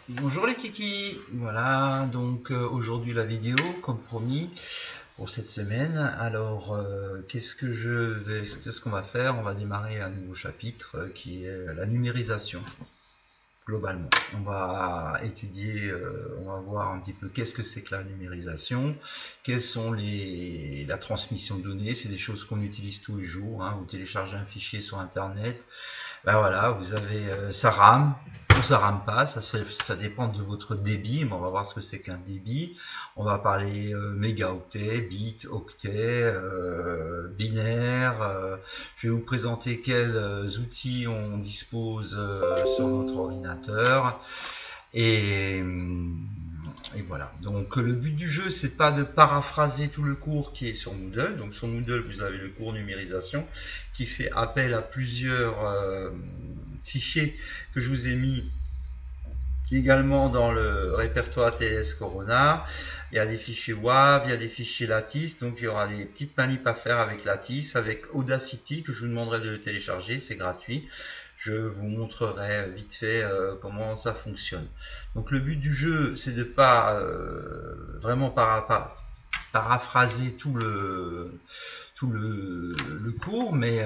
Bonjour les kikis, voilà donc aujourd'hui la vidéo comme promis pour cette semaine. Alors qu'est-ce qu'on va faire? On va démarrer un nouveau chapitre qui est la numérisation. Globalement, on va étudier, on va voir un petit peu qu'est-ce que c'est que la numérisation, quelles sont la transmission de données, c'est des choses qu'on utilise tous les jours, hein. Vous téléchargez un fichier sur internet, ben voilà, vous avez ça rame ou ça rame pas, ça dépend de votre débit, mais on va voir ce que c'est qu'un débit. On va parler mégaoctets, bits, octets, binaires. Je vais vous présenter quels outils on dispose sur notre ordinateur. Et, et voilà. Donc le but du jeu, c'est pas de paraphraser tout le cours qui est sur Moodle. Donc sur Moodle, vous avez le cours numérisation qui fait appel à plusieurs fichiers que je vous ai mis également dans le répertoire TLS Corona. Il y a des fichiers WAV, il y a des fichiers Lattice, donc il y aura des petites manips à faire avec Lattice, avec Audacity que je vous demanderai de le télécharger, c'est gratuit. Je vous montrerai vite fait comment ça fonctionne. Donc le but du jeu, c'est de pas vraiment paraphraser tout le cours, mais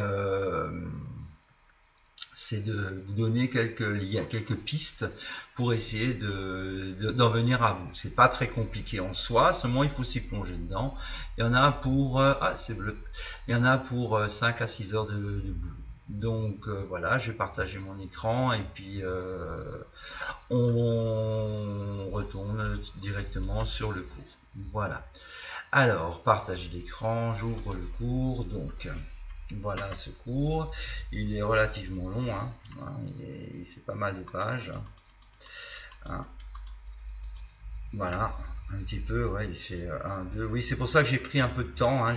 c'est de vous donner quelques pistes pour essayer d'en venir à vous. C'est pas très compliqué en soi, seulement il faut s'y plonger dedans. Il y en a pour c'est bleu. Il y en a pour 5 à 6 heures de boulot. Donc voilà, je vais partager mon écran et puis on retourne directement sur le cours. Voilà. Alors, partage l'écran, j'ouvre le cours, donc voilà ce cours. Il est relativement long, hein. Il fait pas mal de pages. Hein. Voilà, un petit peu, ouais, il fait 1, 2. Oui, c'est pour ça que j'ai pris un peu de temps. Hein.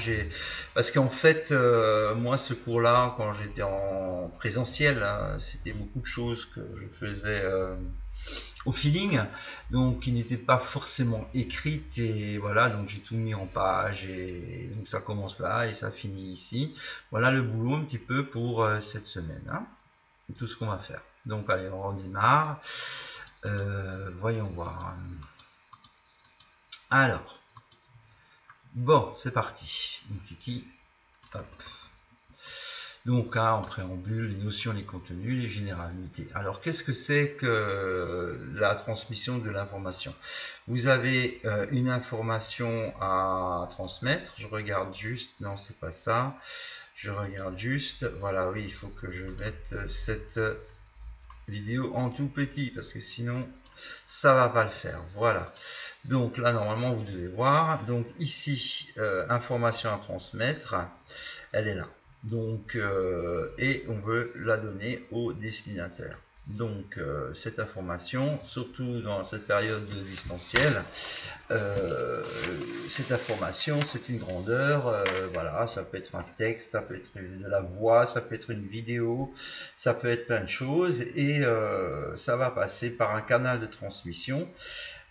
Parce qu'en fait, moi, ce cours-là, quand j'étais en présentiel, hein, c'était beaucoup de choses que je faisais au feeling, donc qui n'était pas forcément écrite, et voilà, donc j'ai tout mis en page, et donc ça commence là et ça finit ici. Voilà le boulot un petit peu pour cette semaine, hein. Tout ce qu'on va faire. Donc allez, on redémarre. Voyons voir. Alors, bon, c'est parti. Kiki, hop. Donc, hein, en préambule, les notions, les contenus, les généralités. Alors, qu'est-ce que c'est que la transmission de l'information? Vous avez une information à transmettre. Je regarde juste. Non, c'est pas ça. Je regarde juste. Voilà, oui, il faut que je mette cette vidéo en tout petit parce que sinon, ça va pas le faire. Voilà. Donc là, normalement, vous devez voir. Donc ici, information à transmettre. Elle est là. Donc, et on veut la donner au destinataire. Donc, cette information, surtout dans cette période de distanciel, cette information, c'est une grandeur. Voilà, ça peut être un texte, ça peut être de la voix, ça peut être une vidéo, ça peut être plein de choses, et ça va passer par un canal de transmission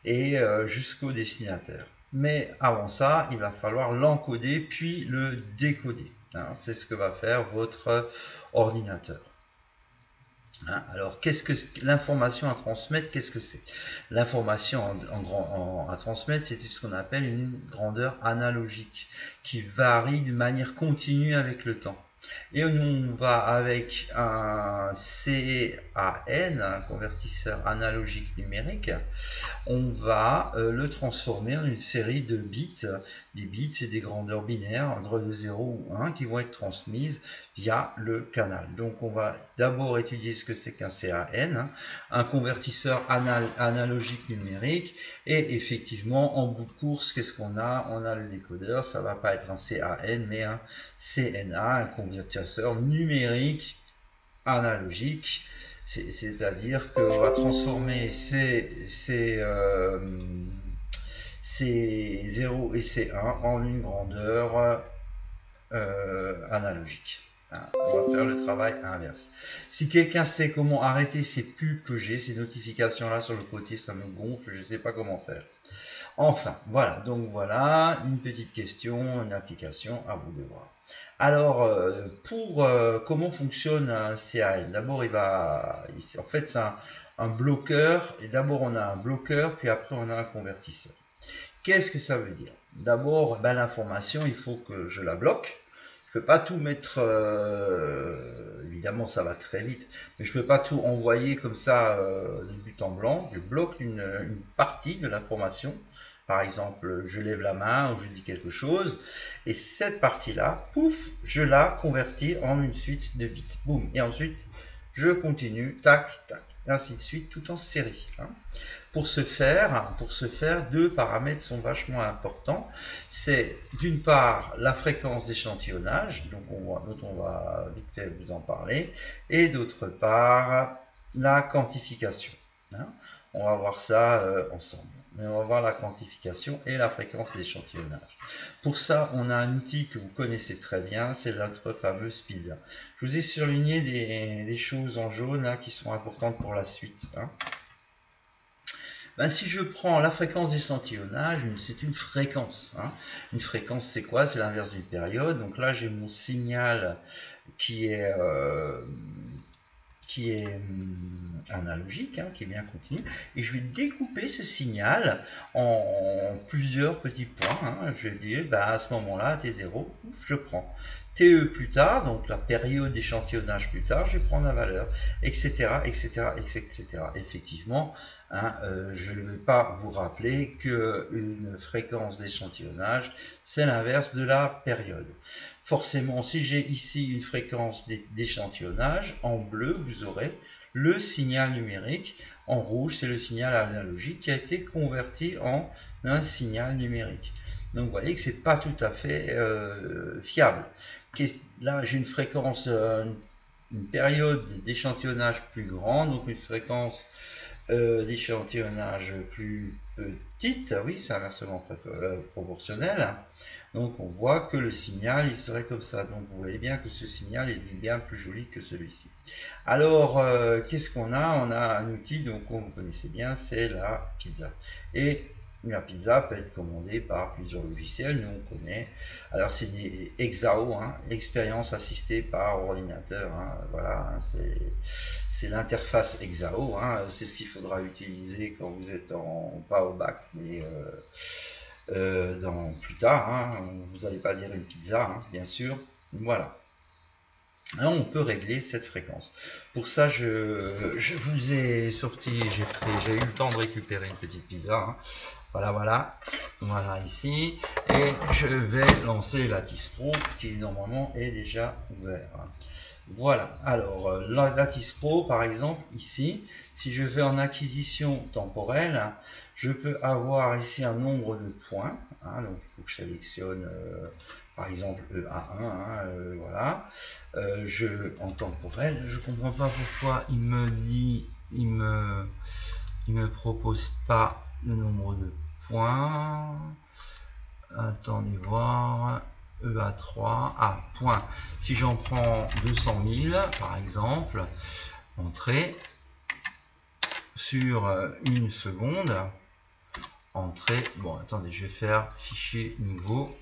et jusqu'au destinataire. Mais avant ça, il va falloir l'encoder puis le décoder. Hein, c'est ce que va faire votre ordinateur. Hein, alors, qu'est-ce que l'information à transmettre? Qu'est-ce que c'est? L'information à transmettre, c'est ce qu'on appelle une grandeur analogique qui varie de manière continue avec le temps. Et on va avec un CAN, un convertisseur analogique numérique, on va le transformer en une série de bits. Des bits, c'est des grandeurs binaires entre 0 ou 1 qui vont être transmises via le canal. Donc on va d'abord étudier ce que c'est qu'un CAN, un convertisseur analogique numérique, et effectivement en bout de course, qu'est-ce qu'on a? On a le décodeur, ça va pas être un CAN mais un CNA, un convertisseur numérique analogique, c'est-à-dire qu'on va transformer ces 0 et C1 en une grandeur analogique. On va faire le travail inverse. Si quelqu'un sait comment arrêter ces pubs que j'ai, ces notifications là sur le côté, ça me gonfle, je ne sais pas comment faire. Enfin, voilà, donc voilà, une petite question, une application, à vous de voir. Alors, pour comment fonctionne un CAN? D'abord, en fait, c'est un bloqueur, et d'abord on a un bloqueur, puis après on a un convertisseur. Qu'est-ce que ça veut dire? D'abord, ben, l'information, il faut que je la bloque. Je peux pas tout mettre, évidemment ça va très vite, mais je peux pas tout envoyer comme ça de but en blanc. Je bloque une partie de l'information. Par exemple, je lève la main ou je dis quelque chose, et cette partie-là, pouf, je la convertis en une suite de bits. Boum. Et ensuite, je continue, tac, tac, et ainsi de suite, tout en série. Hein. Pour ce faire, deux paramètres sont vachement importants. C'est d'une part la fréquence d'échantillonnage, dont on va vite fait vous en parler, et d'autre part la quantification. Hein. On va voir ça ensemble. Mais on va voir la quantification et la fréquence d'échantillonnage. Pour ça, on a un outil que vous connaissez très bien, c'est notre fameuse pizza. Je vous ai surligné des choses en jaune là, qui sont importantes pour la suite. Hein. Ben, si je prends la fréquence d'échantillonnage, c'est une fréquence. Hein. Une fréquence, c'est quoi? C'est l'inverse d'une période. Donc là, j'ai mon signal qui est analogique, hein, qui est bien continu, et je vais découper ce signal en plusieurs petits points. Hein. Je vais dire, ben, à ce moment-là, T0, je prends. TE plus tard, donc la période d'échantillonnage plus tard, je vais prendre la valeur, etc., etc., etc. Effectivement, hein, je ne vais pas vous rappeler qu'une fréquence d'échantillonnage, c'est l'inverse de la période. Forcément, si j'ai ici une fréquence d'échantillonnage, en bleu, vous aurez le signal numérique. En rouge, c'est le signal analogique qui a été converti en un signal numérique. Donc, vous voyez que ce n'est pas tout à fait fiable. Là, j'ai une fréquence, une période d'échantillonnage plus grande, donc une fréquence d'échantillonnage plus petite. Oui, c'est inversement proportionnel. Donc on voit que le signal il serait comme ça. Donc vous voyez bien que ce signal est bien plus joli que celui-ci. Alors qu'est-ce qu'on a? On a un outil donc vous connaissez bien, c'est la pizza. Et la pizza peut être commandée par plusieurs logiciels, nous on connaît. Alors c'est des Exao, hein, expérience assistée par ordinateur. Hein, voilà, c'est l'interface Exao. Hein, c'est ce qu'il faudra utiliser quand vous êtes pas au bac, mais plus tard, hein, vous n'allez pas dire une pizza, hein, bien sûr. Voilà. Alors on peut régler cette fréquence. Pour ça, je vous ai sorti, j'ai eu le temps de récupérer une petite pizza. Hein. Voilà ici. Et je vais lancer Lattice Pro qui normalement est déjà ouvert. Voilà, alors Lattice Pro par exemple ici, si je vais en acquisition temporelle, je peux avoir ici un nombre de points, hein, donc il faut que je sélectionne par exemple EA1, hein, voilà, en temporel, je comprends pas pourquoi il me propose pas le nombre de points, attendez voir, EA3, point. Si j'en prends 200 000 par exemple, entrée sur une seconde, entrée, bon attendez, je vais faire fichier nouveau,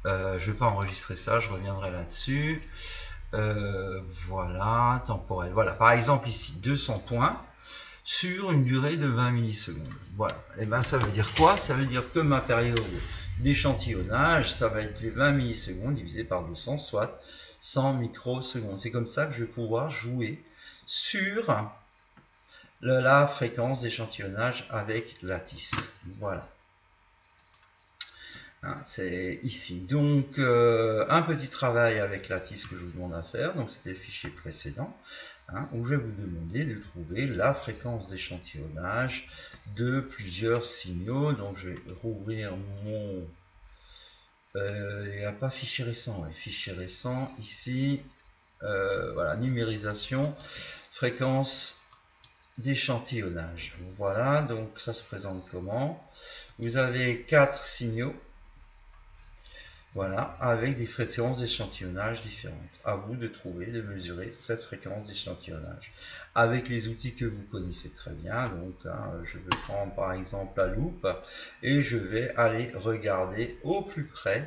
je vais pas enregistrer ça, je reviendrai là-dessus, voilà, temporel, voilà, par exemple ici 200 points sur une durée de 20 millisecondes, voilà, et ben ça veut dire quoi? Ça veut dire que ma période d'échantillonnage, ça va être les 20 millisecondes divisé par 200, soit 100 microsecondes. C'est comme ça que je vais pouvoir jouer sur la fréquence d'échantillonnage avec Lattice. Voilà. Hein, c'est ici. Donc, un petit travail avec Lattice que je vous demande à faire. Donc, c'était le fichier précédent. Hein, où je vais vous demander de trouver la fréquence d'échantillonnage de plusieurs signaux. Donc je vais rouvrir mon... il n'y a pas fichier récent, ouais. Fichier récent ici, voilà, numérisation, fréquence d'échantillonnage. Voilà, donc ça se présente comment? Vous avez 4 signaux. Voilà, avec des fréquences d'échantillonnage différentes. À vous de trouver, de mesurer cette fréquence d'échantillonnage. Avec les outils que vous connaissez très bien, donc hein, je vais prendre par exemple la loupe et je vais aller regarder au plus près.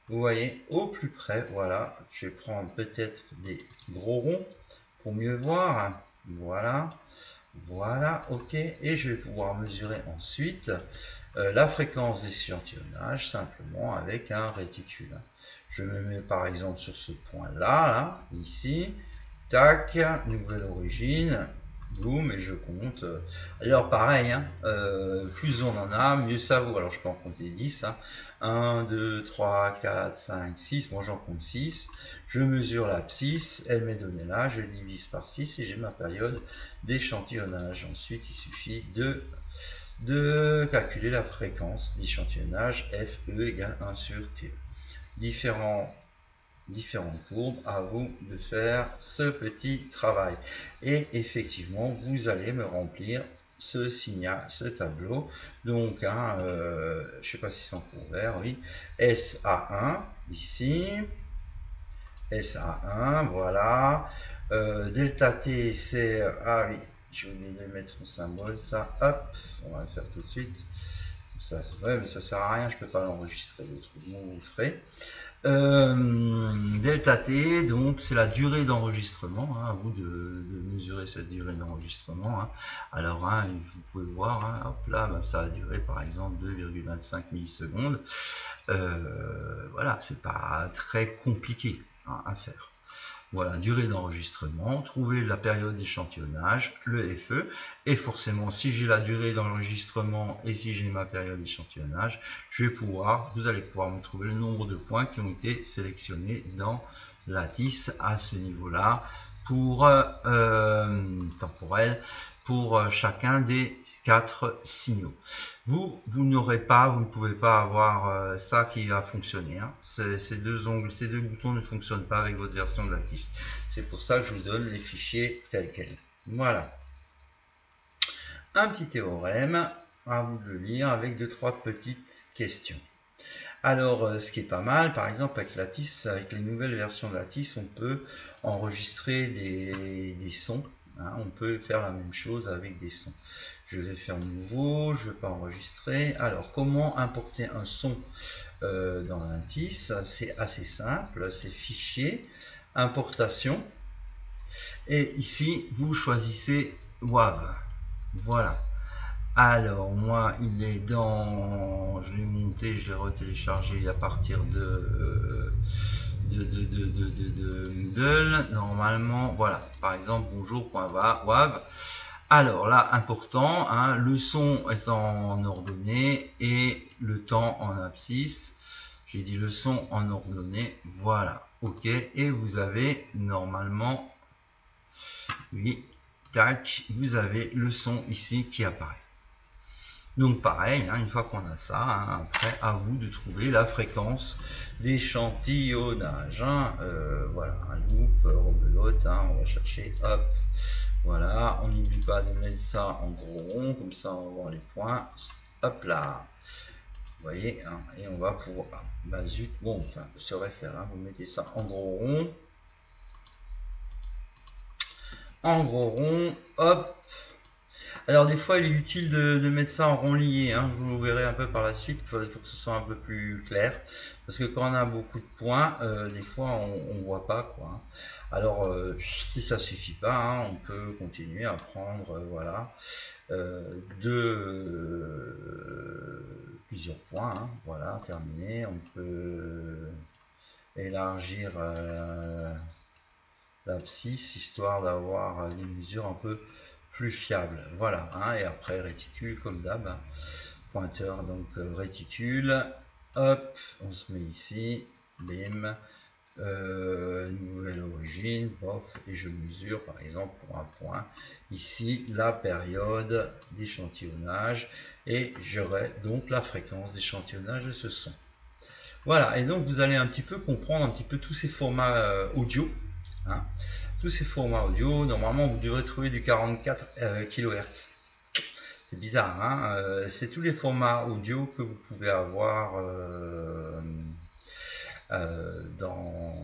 Vous voyez, au plus près, voilà, je vais prendre peut-être des gros ronds pour mieux voir. Voilà, Voilà, ok. Et je vais pouvoir mesurer ensuite la fréquence d'échantillonnage simplement avec un réticule. Je me mets par exemple sur ce point-là, ici. Tac, nouvelle origine. Boum, et je compte. Alors pareil, hein, plus on en a, mieux ça vaut. Alors je peux en compter 10. Hein. 1, 2, 3, 4, 5, 6. Moi j'en compte 6. Je mesure l'abscisse, elle m'est donnée là. Je divise par 6 et j'ai ma période d'échantillonnage. Ensuite, il suffit de calculer la fréquence d'échantillonnage FE égale 1 sur T. Différentes courbes, à vous de faire ce petit travail. Et effectivement, vous allez me remplir ce signal, ce tableau. Donc, hein, je ne sais pas si c'est en cours vert, oui. SA1, ici. SA1, voilà. Delta T, c'est... Ah oui, j'ai oublié de mettre un symbole, ça. Hop, on va le faire tout de suite. Ça, ouais, mais ça sert à rien, je peux pas l'enregistrer autrement, vous le ferez. Delta T, donc c'est la durée d'enregistrement, hein, à vous de mesurer cette durée d'enregistrement. Hein. Alors, hein, vous pouvez voir, hein, hop là, ben, ça a duré par exemple 2,25 millisecondes. Voilà, c'est pas très compliqué hein, à faire. Voilà, durée d'enregistrement, trouver la période d'échantillonnage, le FE, et forcément, si j'ai la durée d'enregistrement et si j'ai ma période d'échantillonnage, vous allez pouvoir me trouver le nombre de points qui ont été sélectionnés dans Lattice à ce niveau-là pour temporel pour chacun des 4 signaux. Vous ne pouvez pas avoir ça qui va fonctionner. Hein. Ces deux ongles, ces deux boutons ne fonctionnent pas avec votre version de Lattice. C'est pour ça que je vous donne les fichiers tels quels. Voilà. Un petit théorème, à vous de le lire avec 2-3 petites questions. Alors, ce qui est pas mal, par exemple, avec Lattice, avec les nouvelles versions de Lattice, on peut enregistrer des sons. Hein, on peut faire la même chose avec des sons. Je vais faire nouveau, je ne vais pas enregistrer. Alors, comment importer un son dans Lattice? C'est assez simple, c'est fichier, importation. Et ici, vous choisissez WAV. Voilà. Alors, moi, il est dans... Je l'ai monté, je l'ai retéléchargé à partir de Moodle. Normalement, voilà. Par exemple, bonjour.wav. Alors là, important, hein, le son est en ordonnée et le temps en abscisse. J'ai dit le son en ordonnée. Voilà. OK. Et vous avez normalement... Oui. Tac. Vous avez le son ici qui apparaît. Donc pareil, hein, une fois qu'on a ça, hein, après à vous de trouver la fréquence d'échantillonnage. Hein, voilà, un loop, rebelote, hein, on va chercher, hop, voilà, on n'oublie pas de mettre ça en gros rond, comme ça on va voir les points, hop là, vous voyez, hein, et on va pouvoir, bah zut, bon, enfin, ça va faire, hein, vous mettez ça en gros rond, hop. Alors des fois il est utile de mettre ça en rond lié, hein. Vous verrez un peu par la suite pour que ce soit un peu plus clair. Parce que quand on a beaucoup de points, des fois on ne voit pas quoi. Hein. Alors si ça suffit pas, hein, on peut continuer à prendre voilà, plusieurs points. Hein. Voilà, terminé. On peut élargir l'abscisse histoire d'avoir des mesures un peu plus fiable. Voilà, hein, et après réticule comme d'hab, hein, pointeur, donc réticule, hop, on se met ici, bim, nouvelle origine, bof, et je mesure par exemple pour un point, ici la période d'échantillonnage, et j'aurai donc la fréquence d'échantillonnage de ce son. Voilà, et donc vous allez un petit peu comprendre un petit peu tous ces formats audio, hein. Tous ces formats audio, normalement vous devrez trouver du 44 kHz. C'est bizarre, hein, c'est tous les formats audio que vous pouvez avoir quand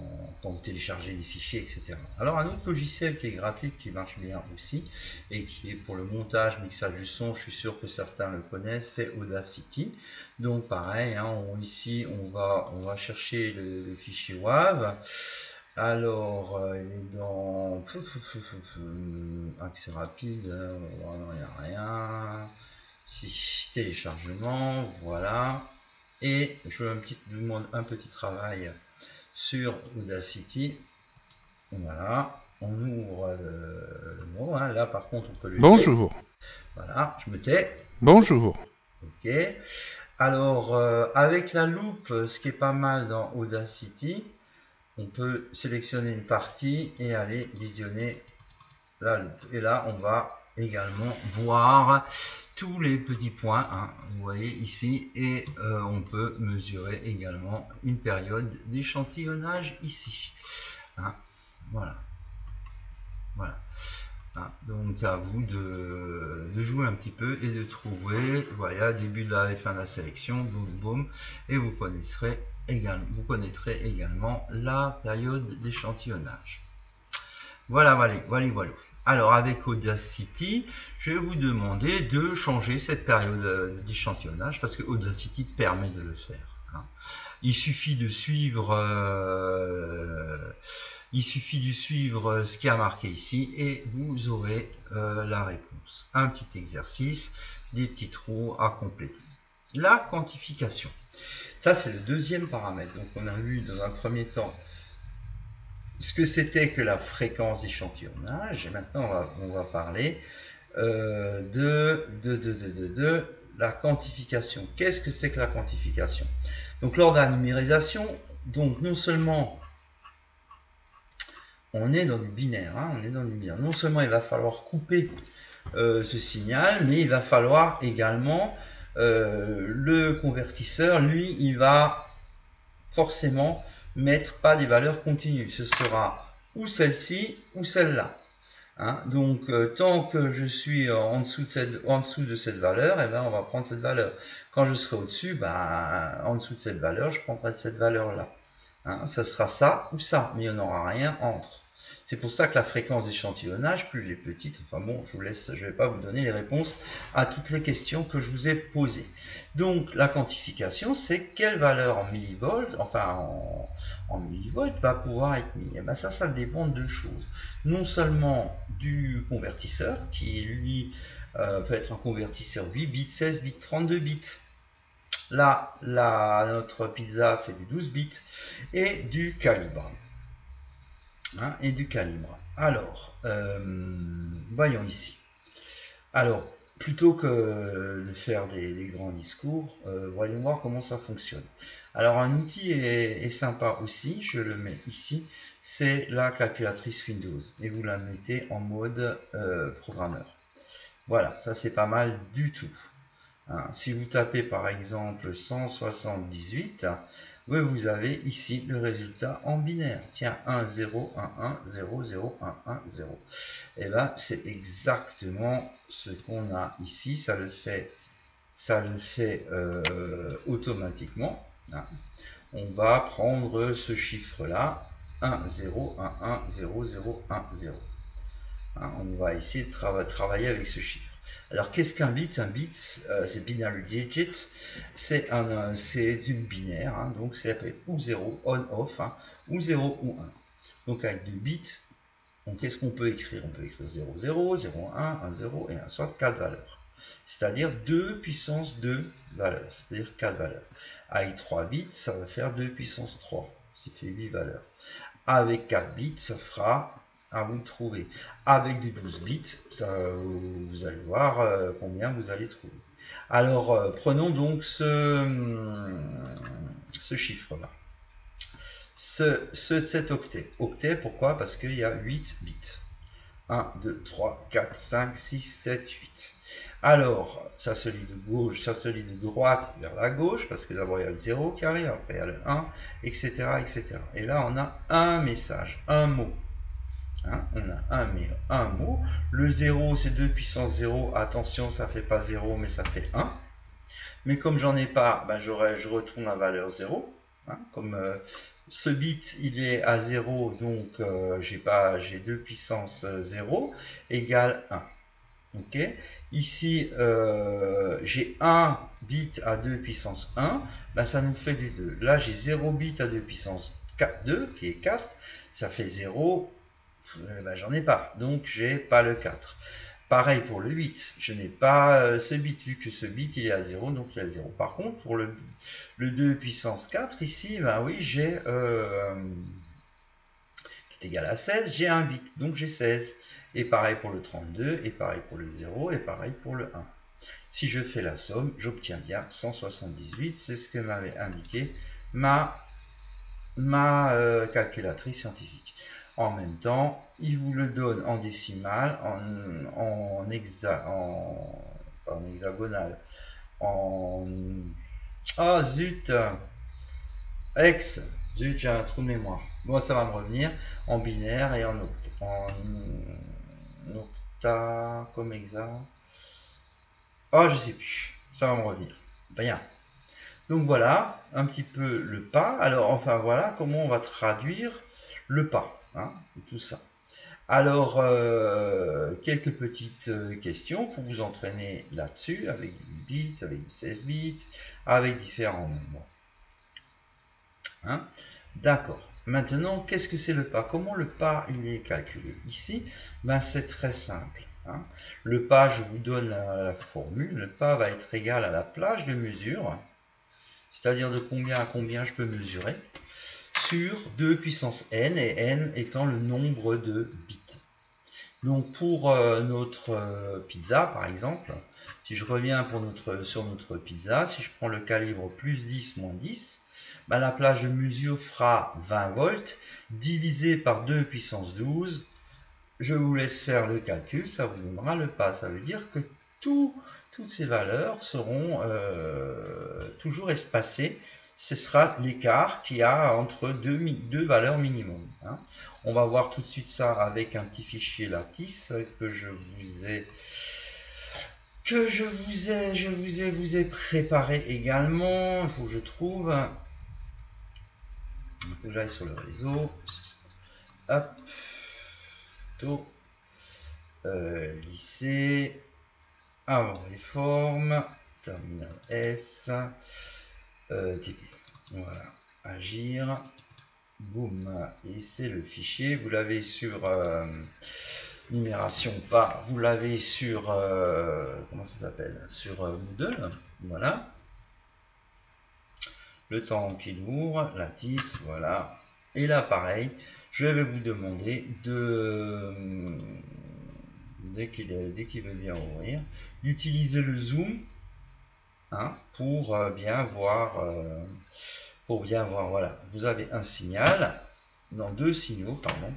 vous téléchargez des fichiers, etc. Alors un autre logiciel qui est gratuit, qui marche bien aussi, et qui est pour le montage, mixage du son, je suis sûr que certains le connaissent, c'est Audacity. Donc pareil, hein, ici on va chercher le fichier WAV. Alors, il est dans accès rapide, non, il n'y a rien. Si, téléchargement, voilà. Et je vous demande un petit travail sur Audacity. Voilà, on ouvre le mot, hein. Là par contre on peut le Bonjour. lire. Voilà, je me tais. Bonjour. Ok. Alors, avec la loupe, ce qui est pas mal dans Audacity, on peut sélectionner une partie et aller visionner la loupe. Et là, on va également voir tous les petits points, hein, vous voyez ici, et on peut mesurer également une période d'échantillonnage ici. Hein, voilà. Voilà. Ah, donc à vous de jouer un petit peu et de trouver, voilà, début de la et fin de la sélection, boum boum, et vous connaîtrez également la période d'échantillonnage. Voilà, voilà. Alors avec Audacity, je vais vous demander de changer cette période d'échantillonnage parce que Audacity permet de le faire. Hein. Il suffit de suivre ce qui a marqué ici et vous aurez la réponse. Un petit exercice, des petits trous à compléter. La quantification. Ça, c'est le deuxième paramètre. Donc, on a vu dans un premier temps ce que c'était que la fréquence d'échantillonnage. Et maintenant, on va parler de la quantification. Qu'est-ce que c'est que la quantification? Donc, lors de la numérisation, donc non seulement on est dans du binaire, hein, non seulement il va falloir couper ce signal, mais il va falloir également le convertisseur, lui, il va forcément mettre pas des valeurs continues. Ce sera ou celle-ci ou celle-là. Hein. Donc, tant que je suis en dessous de cette valeur, eh ben, on va prendre cette valeur. Quand je serai au-dessus, ben, en dessous de cette valeur, je prendrai cette valeur-là. Hein. Ça sera ça ou ça, mais il n'y en aura rien entre. C'est pour ça que la fréquence d'échantillonnage, plus elle est petite, enfin bon, je ne vais pas vous donner les réponses à toutes les questions que je vous ai posées. Donc, la quantification, c'est quelle valeur en millivolts, enfin en millivolts, va pouvoir être mise. Et bien ça dépend de deux choses. Non seulement du convertisseur, qui lui peut être un convertisseur 8 bits, 16 bits, 32 bits. Là, notre pizza fait du 12 bits, et du calibre. Hein, et du calibre. Alors, voyons ici. Alors, plutôt que de faire des grands discours, voyons voir comment ça fonctionne. Alors, un outil est sympa aussi, je le mets ici, c'est la calculatrice Windows. Et vous la mettez en mode programmeur. Voilà, ça c'est pas mal du tout. Hein, si vous tapez par exemple 178, vous avez ici le résultat en binaire. Tiens, 1, 0, 1, 1, 0, 0, 1, 1, 0. Et bien, c'est exactement ce qu'on a ici. Ça le fait automatiquement. Hein. On va prendre ce chiffre-là, 1, 0, 1, 1, 0, 0, 1, 0. Hein, on va essayer de travailler avec ce chiffre. Alors, qu'est-ce qu'un bit? Un bit, c'est binary digit, c'est une binaire, hein, donc ça peut être ou 0, on-off, hein, ou 0 ou 1. Donc, avec 2 bits, qu'est-ce qu'on peut écrire? On peut écrire 0, 0, 0, 1, 1, 0 et 1, soit 4 valeurs. C'est-à-dire 2 puissance 2 valeurs, c'est-à-dire 4 valeurs. Avec 3 bits, ça va faire 2 puissance 3, ça fait 8 valeurs. Avec 4 bits, ça fera, à vous de trouver. Avec du 12 bits, vous allez voir combien vous allez trouver. Alors, prenons donc ce chiffre-là. Cet octet. Octet, pourquoi? Parce qu'il y a 8 bits. 1, 2, 3, 4, 5, 6, 7, 8. Alors, ça se lit de gauche, ça se lit de droite vers la gauche, parce que d'abord il y a le 0 qui arrive, après il y a le 1, etc., etc. Et là, on a un message, un mot. Hein, on a un mot. Le 0, c'est 2 puissance 0. Attention, ça ne fait pas 0, mais ça fait 1. Mais comme j'en ai pas, ben je retourne la valeur 0. Hein, comme ce bit, il est à 0, donc j'ai 2 puissance 0 égale 1. Ok. Ici, j'ai 1 bit à 2 puissance 1. Ben, ça nous fait du 2. Là, j'ai 0 bit à 2 puissance 2 qui est 4, ça fait 0, ben, j'en ai pas, donc j'ai pas le 4. Pareil pour le 8, je n'ai pas ce bit, vu que ce bit il est à 0, donc il est à 0. Par contre, pour le 2 puissance 4, ici, ben oui, j'ai qui est égal à 16, j'ai un bit, donc j'ai 16. Et pareil pour le 32, et pareil pour le 0, et pareil pour le 1. Si je fais la somme, j'obtiens bien 178, c'est ce que m'avait indiqué ma calculatrice scientifique. En même temps, il vous le donne en décimale, en hexagonal, oh zut, zut, j'ai un trou de mémoire. Bon, ça va me revenir en binaire et en octa, comme hexa. Oh, je sais plus, ça va me revenir. Bien. Donc voilà, un petit peu le pas. Alors, enfin voilà comment on va traduire le pas, hein, tout ça. Alors, quelques petites questions pour vous entraîner là-dessus, avec du 8 bits, avec du 16 bits, avec différents nombres. Hein? D'accord. Maintenant, qu'est-ce que c'est le pas? Comment le pas il est calculé? Ici, ben, c'est très simple. Hein? Le pas, je vous donne la formule. Le pas va être égal à la plage de mesure, c'est-à-dire de combien à combien je peux mesurer, sur 2 puissance n, et n étant le nombre de bits. Donc pour notre pizza, par exemple, si je reviens sur notre pizza, si je prends le calibre plus 10, moins 10, ben la plage de mesure fera 20 volts, divisé par 2 puissance 12. Je vous laisse faire le calcul, ça vous donnera le pas. Ça veut dire que toutes ces valeurs seront toujours espacées. Ce sera l'écart qu'il y a entre deux valeurs minimum. Hein. On va voir tout de suite ça avec un petit fichier lattice que je vous ai préparé également. Il faut que je trouve. Il faut que j'aille sur le réseau. Hop. Lycée. Avant les formes. Terminal S. TP. Voilà. Agir. Boum. Et c'est le fichier. Vous l'avez sur numération pas. Vous l'avez sur comment ça s'appelle? Sur Moodle. Voilà. Le temps qu'il ouvre. Lattice. Voilà. Et là, pareil. Je vais vous demander de dès qu'il veut bien ouvrir, d'utiliser le zoom, hein, pour bien voir. Voilà, vous avez un signal, non, deux signaux, pardon,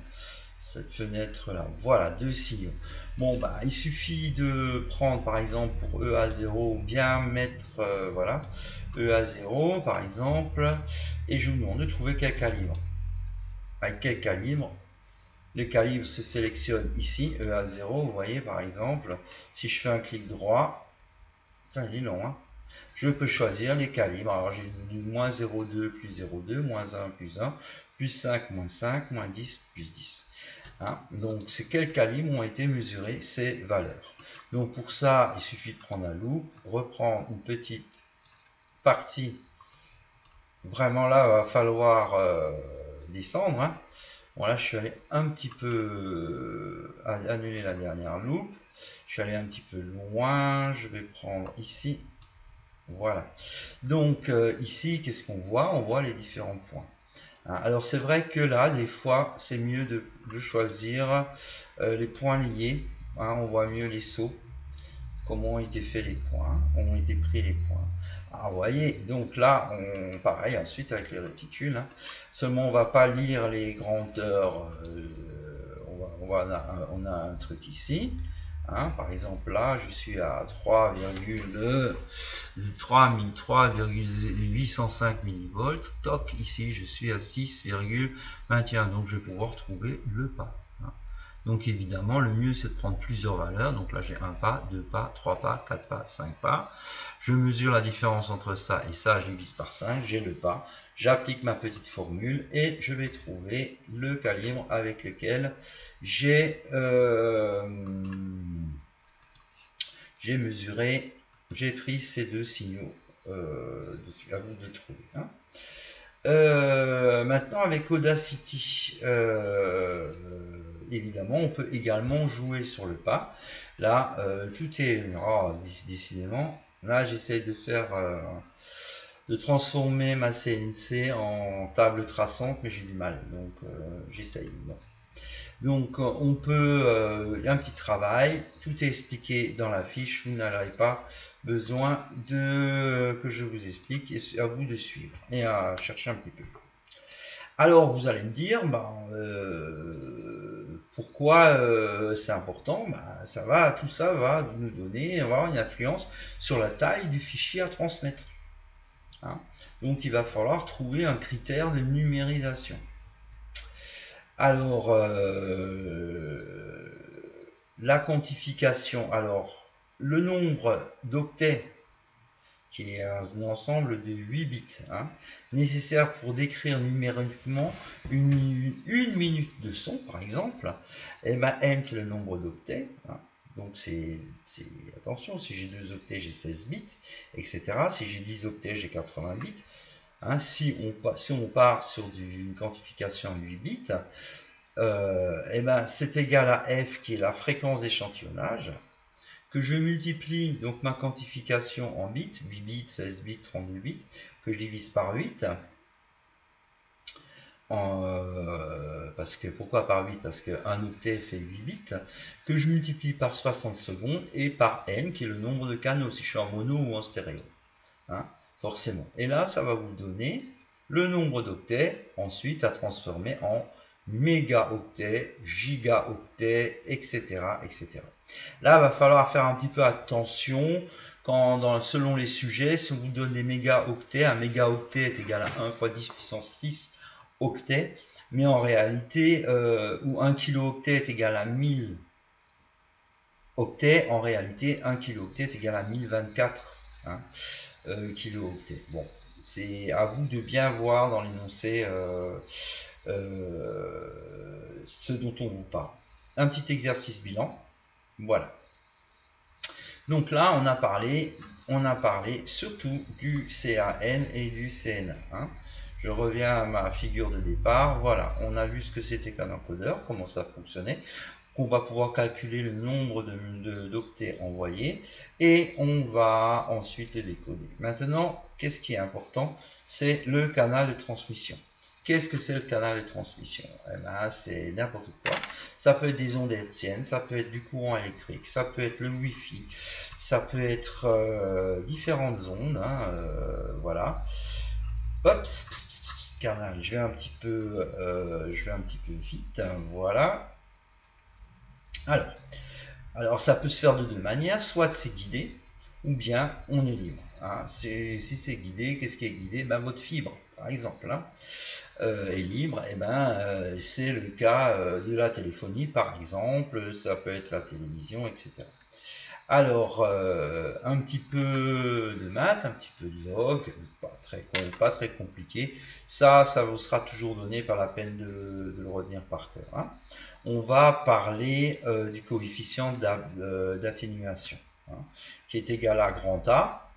cette fenêtre là, voilà, deux signaux. Bon, bah, il suffit de prendre par exemple pour EA0, bien mettre, voilà, EA0 par exemple, et je vous demande de trouver quel calibre. Avec quel calibre? Le calibre se sélectionne ici, EA0, vous voyez par exemple, si je fais un clic droit, putain, il est long, hein. Je peux choisir les calibres. Alors j'ai du moins 0,2 plus 0,2, moins 1 plus 1, plus 5 moins 5, moins 10 plus 10. Hein, donc c'est quels calibres ont été mesurés ces valeurs. Donc pour ça, il suffit de prendre un loupe, reprendre une petite partie. Vraiment là, il va falloir descendre. Hein. Bon là, je suis allé un petit peu annuler la dernière loupe. Je suis allé un petit peu loin. Je vais prendre ici. Voilà. Donc ici, qu'est-ce qu'on voit? On voit les différents points. Hein, alors c'est vrai que là, des fois, c'est mieux de choisir les points liés. Hein, on voit mieux les sauts. Comment ont été faits les points, ont été pris les points. Ah, vous voyez, donc là, pareil, ensuite avec les réticules, hein, seulement on va pas lire les grandeurs, on a un truc ici, hein, par exemple là, je suis à 3,805 millivolts, toc, ici je suis à 6,21, donc je vais pouvoir trouver le pas. Hein. Donc évidemment, le mieux c'est de prendre plusieurs valeurs. Donc là j'ai un pas, deux pas, trois pas, quatre pas, cinq pas. Je mesure la différence entre ça et ça, je divise par 5, j'ai le pas. J'applique ma petite formule et je vais trouver le calibre avec lequel j'ai mesuré, j'ai pris ces deux signaux. À vous de trouver. Hein. Maintenant, avec Audacity, évidemment, on peut également jouer sur le pas. Là, tout est... Oh, décidément, là, j'essaie de faire... de transformer ma CNC en table traçante, mais j'ai du mal, donc j'essaye. Bon. Donc on peut, un petit travail, tout est expliqué dans la fiche, vous n'aurez pas besoin de que je vous explique, et c'est à vous de suivre et à chercher un petit peu. Alors vous allez me dire, pourquoi c'est important? Tout ça va nous donner, avoir une influence sur la taille du fichier à transmettre. Hein. Donc il va falloir trouver un critère de numérisation. Alors, la quantification, alors le nombre d'octets, qui est un ensemble de 8 bits, hein, nécessaire pour décrire numériquement une minute de son, par exemple, et n c'est le nombre d'octets, hein. Donc attention, si j'ai 2 octets, j'ai 16 bits, etc. Si j'ai 10 octets, j'ai 80 bits. Hein, si on part sur une quantification en 8 bits, c'est égal à f qui est la fréquence d'échantillonnage, que je multiplie donc ma quantification en bits, 8 bits, 16 bits, 32 bits, que je divise par 8. Pourquoi par 8? Parce qu'un octet fait 8 bits, que je multiplie par 60 secondes et par n qui est le nombre de canaux, si je suis en mono ou en stéréo. Hein, forcément. Et là, ça va vous donner le nombre d'octets, ensuite à transformer en mégaoctets, gigaoctets, etc., etc. Là, il va falloir faire un petit peu attention selon les sujets. Si on vous donne des mégaoctets, un mégaoctet est égal à 1 fois 10 puissance 6 octets, mais en réalité, ou 1 kilooctet est égal à 1000 octets, en réalité, 1 kilooctet est égal à 1024 kilooctets. Bon, c'est à vous de bien voir dans l'énoncé ce dont on vous parle. Un petit exercice bilan. Voilà. Donc là, on a parlé surtout du CAN et du CNA. Hein. Je reviens à ma figure de départ. Voilà, on a vu ce que c'était qu'un encodeur, comment ça fonctionnait. On va pouvoir calculer le nombre d'octets envoyés et on va ensuite les décoder. Maintenant, qu'est-ce qui est important? C'est le canal de transmission. Qu'est-ce que c'est le canal de transmission? C'est n'importe quoi. Ça peut être des ondes hertziennes, ça peut être du courant électrique, ça peut être le Wi-Fi, ça peut être différentes ondes. Hein, voilà. Hop, canal. Je vais un petit peu vite. Hein, voilà. Alors, ça peut se faire de deux manières, soit c'est guidé, ou bien on est libre. Hein. Si c'est guidé, qu'est-ce qui est guidé? Votre fibre, par exemple, hein, est libre. C'est le cas de la téléphonie, par exemple, ça peut être la télévision, etc. Alors, un petit peu de maths, un petit peu de log, pas très compliqué. Ça vous sera toujours donné, par la peine de le retenir par cœur. Hein. On va parler du coefficient d'atténuation, hein, qui est égal à grand A,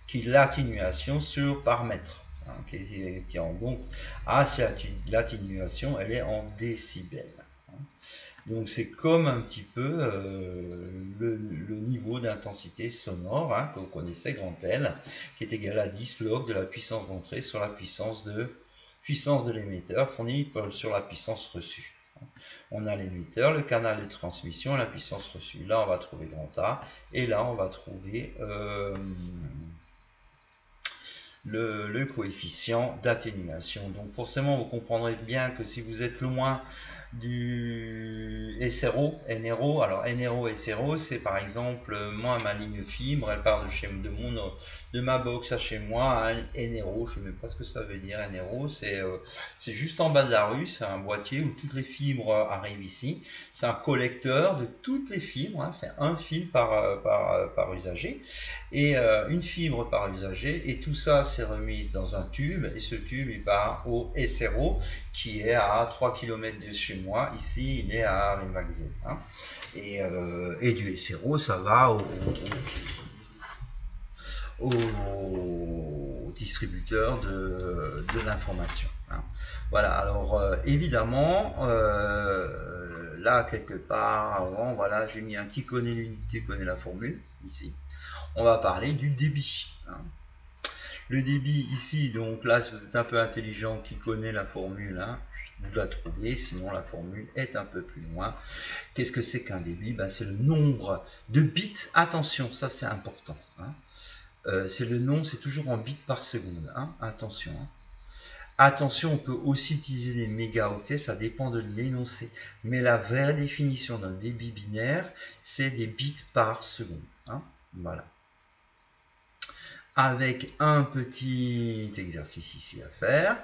qui est l'atténuation par mètre. Hein, donc, A, c'est l'atténuation, elle est en décibels. Hein. Donc c'est comme un petit peu le niveau d'intensité sonore, hein, que vous connaissez, grand L, qui est égal à 10 log de la puissance d'entrée sur la puissance de l'émetteur fournie sur la puissance reçue. On a l'émetteur, le canal de transmission, la puissance reçue. Là on va trouver grand A, et là on va trouver le coefficient d'atténuation. Donc forcément vous comprendrez bien que si vous êtes loin du SRO, NRO, alors NRO, SRO, c'est par exemple, moi ma ligne fibre, elle part de ma box à chez moi, à NRO, je ne sais même pas ce que ça veut dire, NRO, c'est juste en bas de la rue, c'est un boîtier où toutes les fibres arrivent ici, c'est un collecteur de toutes les fibres, hein, c'est un fil par usager, et une fibre par usager, et tout ça c'est remis dans un tube, et ce tube il part au SRO, qui est à 3 km de chez moi, ici il est à Remaxé. Hein. Et du SRO ça va au distributeurs de l'information. Hein. Voilà, alors évidemment, là quelque part avant, voilà, j'ai mis un qui connaît l'unité connaît la formule, ici. On va parler du débit. Hein. Le débit ici, donc là, si vous êtes un peu intelligent, qui connaît la formule, hein, vous la trouvez, sinon la formule est un peu plus loin. Qu'est-ce que c'est qu'un débit? Ben, c'est le nombre de bits. Attention, ça c'est important. Hein. C'est le nombre, c'est toujours en bits par seconde. Hein. Attention. Hein. Attention, on peut aussi utiliser des mégaoctets, ça dépend de l'énoncé. Mais la vraie définition d'un débit binaire, c'est des bits par seconde. Hein. Voilà. Avec un petit exercice ici à faire.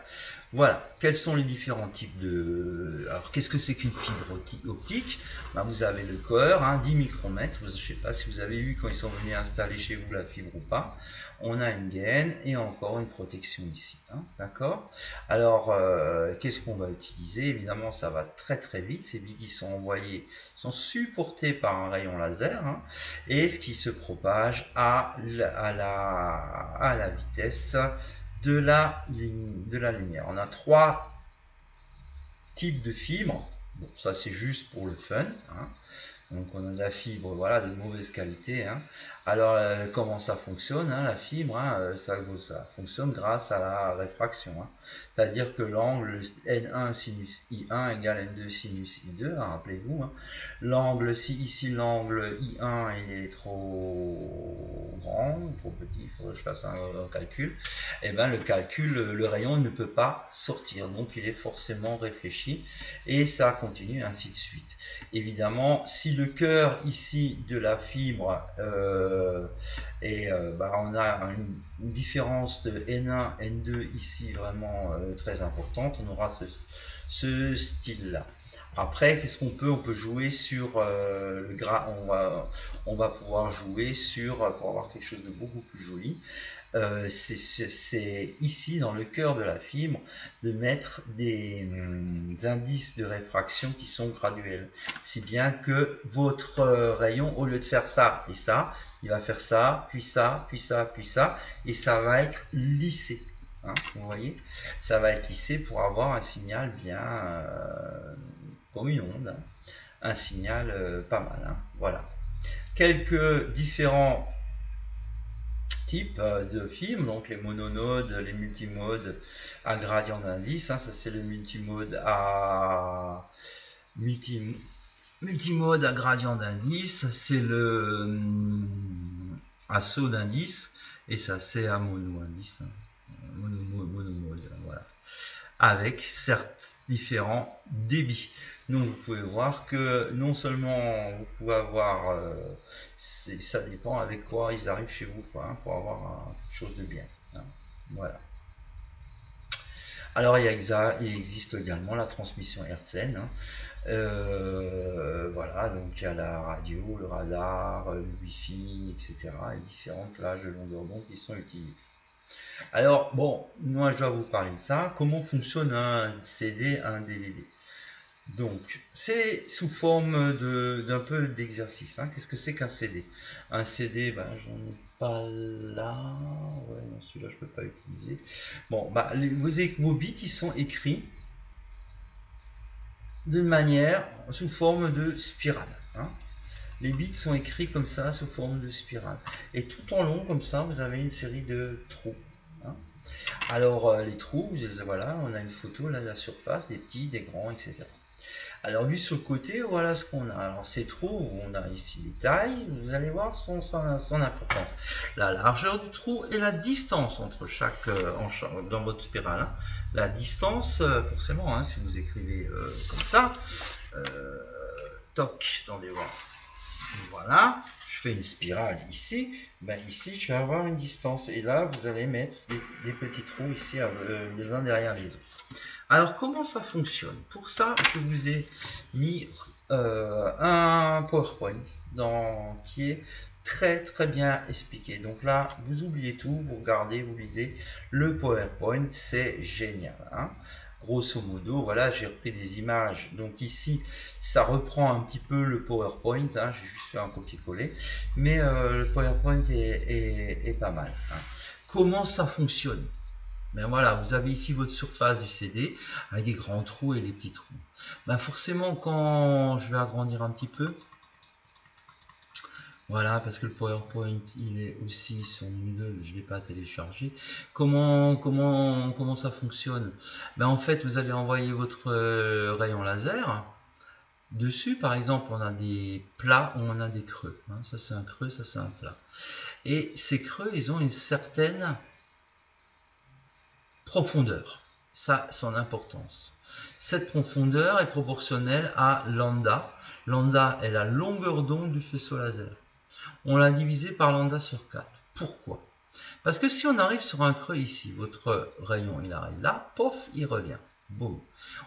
Voilà, quels sont les différents types de... Alors, qu'est-ce que c'est qu'une fibre optique? Ben, vous avez le cœur, hein, 10 micromètres. Je ne sais pas si vous avez vu quand ils sont venus installer chez vous la fibre ou pas. On a une gaine et encore une protection ici. Hein, d'accord? Alors, qu'est-ce qu'on va utiliser? Évidemment, ça va très très vite. Ces bits qui sont envoyés sont supportés par un rayon laser, hein, et ce qui se propage à la vitesse de la lumière. On a 3 types de fibres. Bon, ça c'est juste pour le fun. Hein. Donc on a de la fibre, voilà, de mauvaise qualité. Hein. Alors comment ça fonctionne, hein, la fibre, hein, ça fonctionne grâce à la réfraction. Hein. C'est-à-dire que l'angle N1 sinus I1 égale N2 sinus I2, hein, rappelez-vous. Hein. L'angle, si ici l'angle I1 il est trop grand, trop petit, il faudrait que je fasse un calcul, et bien le calcul, le rayon ne peut pas sortir, donc il est forcément réfléchi, et ça continue ainsi de suite. Évidemment, si le cœur ici de la fibre on a une différence de N1, N2 ici vraiment très importante, on aura ce style là. Après, qu'est-ce qu'on peut? On peut jouer sur le gras, on va pouvoir jouer sur, pour avoir quelque chose de beaucoup plus joli, c'est ici dans le cœur de la fibre de mettre des indices de réfraction qui sont graduels, si bien que votre rayon, au lieu de faire ça et ça, il va faire ça, puis ça, puis ça, puis ça, et ça va être lissé. Hein, vous voyez, ça va être lissé pour avoir un signal bien comme une onde, hein, un signal pas mal. Hein, voilà. Quelques différents types de fibres, donc les mononodes, les multimodes à gradient d'indice. Hein, ça c'est le multimode à multimode à gradient d'indice, c'est le à saut d'indice, et ça c'est à mono indice. Hein. Monomode, voilà, avec certes différents débits. Donc vous pouvez voir que non seulement vous pouvez avoir, ça dépend avec quoi ils arrivent chez vous, quoi, hein, pour avoir quelque chose de bien. Hein, voilà. Alors il existe également la transmission hertzienne. Hein. Voilà, donc il y a la radio, le radar, le Wi-Fi, etc. et différentes plages de longueur d'onde qui sont utilisées. Alors, bon, moi je dois vous parler de ça. Comment fonctionne un CD, un DVD? Donc, c'est sous forme d'un peu d'exercice. Hein. Qu'est-ce que c'est qu'un CD? Un CD, ben, j'en ai pas là. Ouais, non, celui-là, je peux pas utiliser. Bon, bah, vos bits, ils sont écrits de manière sous forme de spirale. Hein. Les bits sont écrits comme ça, sous forme de spirale. Et tout en long, comme ça, vous avez une série de trous. Hein. Alors, les trous, voilà, on a une photo là de la surface, des petits, des grands, etc. Alors, lui, sur le côté, voilà ce qu'on a. Alors, ces trous, on a ici les tailles, vous allez voir son importance. La largeur du trou et la distance entre chaque, dans votre spirale. Hein. La distance, forcément, hein, si vous écrivez comme ça, toc, attendez voir. Voilà, je fais une spirale ici, ben ici je vais avoir une distance, et là vous allez mettre des petits trous ici les uns derrière les autres. Alors comment ça fonctionne? Pour ça je vous ai mis un PowerPoint qui est très très bien expliqué. Donc là vous oubliez tout, vous regardez, vous lisez le PowerPoint, c'est génial. Hein. grosso modo, voilà, j'ai repris des images. Donc ici, ça reprend un petit peu le PowerPoint, hein, j'ai juste fait un copier-coller, mais le PowerPoint est pas mal. Hein. Comment ça fonctionne? Ben voilà, vous avez ici votre surface du CD avec des grands trous et des petits trous. Ben forcément, quand je vais agrandir un petit peu, voilà, parce que le PowerPoint, il est aussi sur Moodle, je ne l'ai pas téléchargé. Comment ça fonctionne? Ben en fait, vous allez envoyer votre rayon laser. Dessus, par exemple, on a des plats ou on a des creux. Hein. Ça, c'est un creux, ça, c'est un plat. Et ces creux, ils ont une certaine profondeur. Ça, son importance. Cette profondeur est proportionnelle à lambda. Lambda est la longueur d'onde du faisceau laser. On l'a divisé par lambda sur 4. Pourquoi? Parce que si on arrive sur un creux ici, votre rayon il arrive là, pof, il revient. Boum.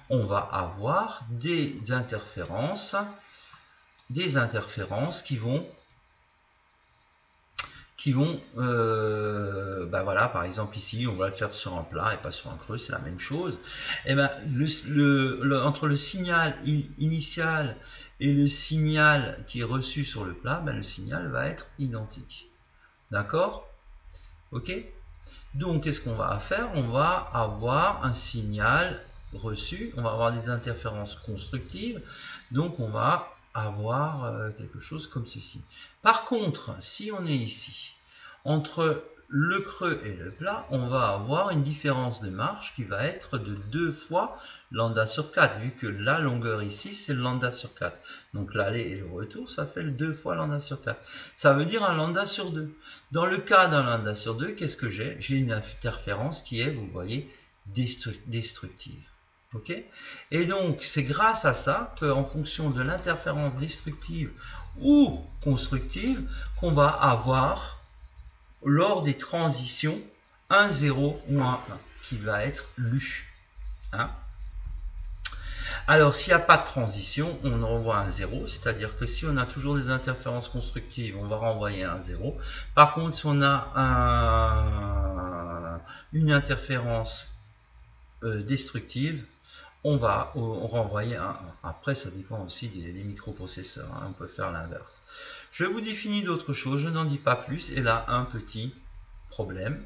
On va avoir des interférences qui vont ben voilà, par exemple ici, on va le faire sur un plat et pas sur un creux, c'est la même chose. Et ben, entre le signal initial et le signal qui est reçu sur le plat, ben, le signal va être identique. D'accord? Ok? Donc, qu'est-ce qu'on va faire? On va avoir un signal reçu, on va avoir des interférences constructives, donc on va avoir quelque chose comme ceci. Par contre, si on est ici, entre le creux et le plat, on va avoir une différence de marge qui va être de 2 fois lambda sur 4, vu que la longueur ici, c'est le lambda sur 4. Donc l'aller et le retour, ça fait le 2 fois lambda sur 4. Ça veut dire un lambda sur 2. Dans le cas d'un lambda sur 2, qu'est-ce que j'ai? J'ai une interférence qui est, vous voyez, destructive. Okay, et donc, c'est grâce à ça qu'en fonction de l'interférence destructive ou constructive, qu'on va avoir, lors des transitions, un 0 ou un 1 qui va être lu. Hein. Alors, s'il n'y a pas de transition, on renvoie un 0, c'est-à-dire que si on a toujours des interférences constructives, on va renvoyer un 0. Par contre, si on a une interférence destructive, on va renvoyer un 1. Après, ça dépend aussi des microprocesseurs. Hein, on peut faire l'inverse. Je vous définis d'autres choses, je n'en dis pas plus. Et là, un petit problème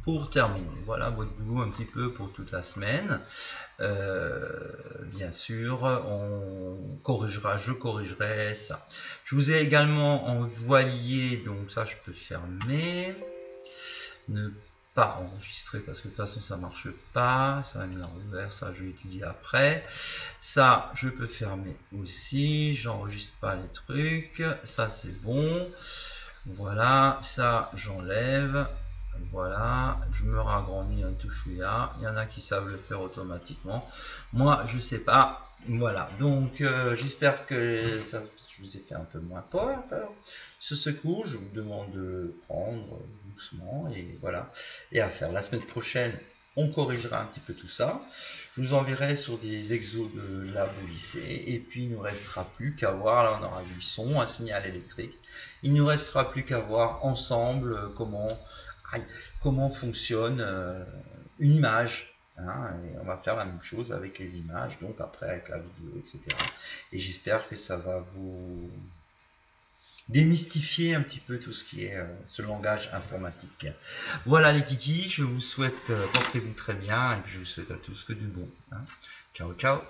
pour terminer. Voilà votre boulot un petit peu pour toute la semaine. Bien sûr, je corrigerai ça. Je vous ai également envoyé, donc ça je peux fermer. Ne pas enregistrer parce que de toute façon ça marche pas, ça va me l'envers, ça je vais étudier après. Ça je peux fermer aussi, j'enregistre pas les trucs, ça c'est bon. Voilà, ça j'enlève. Voilà, je me ragrandis un tout chouïa. Il y en a qui savent le faire automatiquement. Moi, je sais pas. Voilà, donc j'espère que ça, je vous ai fait un peu moins peur. Ce secours, je vous demande de prendre doucement et voilà, et à faire. La semaine prochaine, on corrigera un petit peu tout ça. Je vous enverrai sur des exos de lab au lycée. Et puis, il ne nous restera plus qu'à voir, là on aura du son, un signal électrique. Il ne nous restera plus qu'à voir ensemble comment fonctionne une image. Hein, et on va faire la même chose avec les images, donc après avec la vidéo, etc. Et j'espère que ça va vous démystifier un petit peu tout ce qui est ce langage informatique. Voilà les kikis, je vous souhaite, portez-vous très bien et je vous souhaite à tous que du bon. Hein. Ciao, ciao.